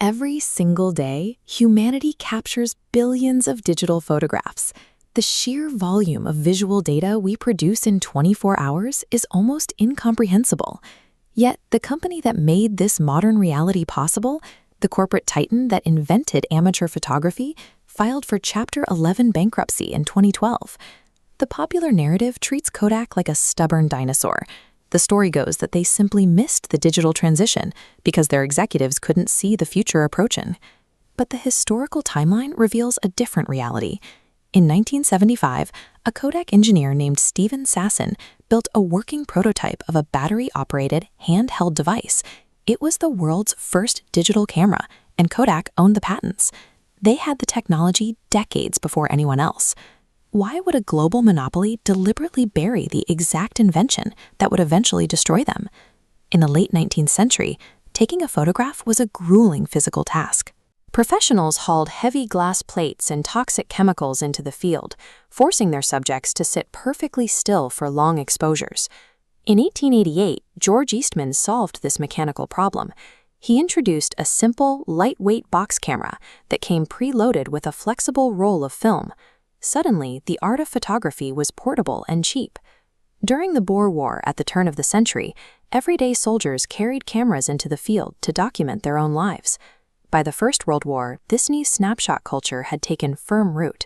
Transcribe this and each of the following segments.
Every single day, humanity captures billions of digital photographs. The sheer volume of visual data we produce in 24 hours is almost incomprehensible. Yet, the company that made this modern reality possible, the corporate titan that invented amateur photography, filed for Chapter 11 bankruptcy in 2012. The popular narrative treats Kodak like a stubborn dinosaur. The story goes that they simply missed the digital transition because their executives couldn't see the future approaching. But the historical timeline reveals a different reality. In 1975, a Kodak engineer named Steven Sasson built a working prototype of a battery-operated, handheld device. It was the world's first digital camera, and Kodak owned the patents. They had the technology decades before anyone else. Why would a global monopoly deliberately bury the exact invention that would eventually destroy them? In the late 19th century, taking a photograph was a grueling physical task. Professionals hauled heavy glass plates and toxic chemicals into the field, forcing their subjects to sit perfectly still for long exposures. In 1888, George Eastman solved this mechanical problem. He introduced a simple, lightweight box camera that came preloaded with a flexible roll of film. Suddenly, the art of photography was portable and cheap. During the Boer War at the turn of the century, everyday soldiers carried cameras into the field to document their own lives. By the First World War, this new snapshot culture had taken firm root.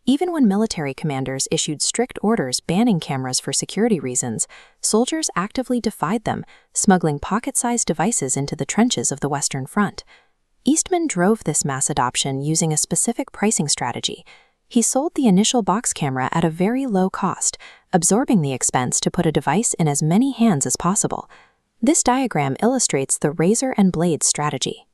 Even when military commanders issued strict orders banning cameras for security reasons, soldiers actively defied them, smuggling pocket-sized devices into the trenches of the Western Front. Eastman drove this mass adoption using a specific pricing strategy. He sold the initial box camera at a very low cost, absorbing the expense to put a device in as many hands as possible. This diagram illustrates the razor and blade strategy.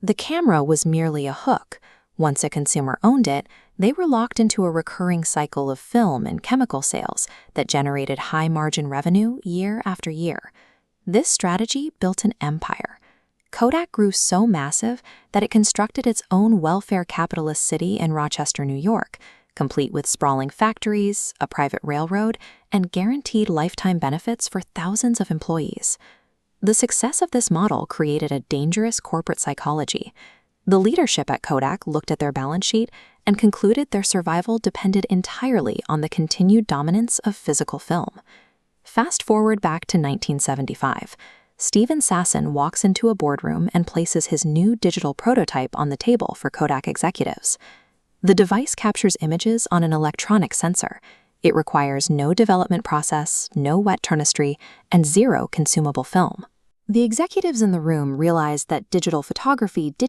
The camera was merely a hook. Once a consumer owned it, they were locked into a recurring cycle of film and chemical sales that generated high-margin revenue year after year. This strategy built an empire. Kodak grew so massive that it constructed its own welfare capitalist city in Rochester, New York, complete with sprawling factories, a private railroad, and guaranteed lifetime benefits for thousands of employees. The success of this model created a dangerous corporate psychology. The leadership at Kodak looked at their balance sheet and concluded their survival depended entirely on the continued dominance of physical film. Fast forward back to 1975. Steven Sasson walks into a boardroom and places his new digital prototype on the table for Kodak executives. The device captures images on an electronic sensor. It requires no development process, no wet chemistry, and zero consumable film. The executives in the room realized that digital photography didn't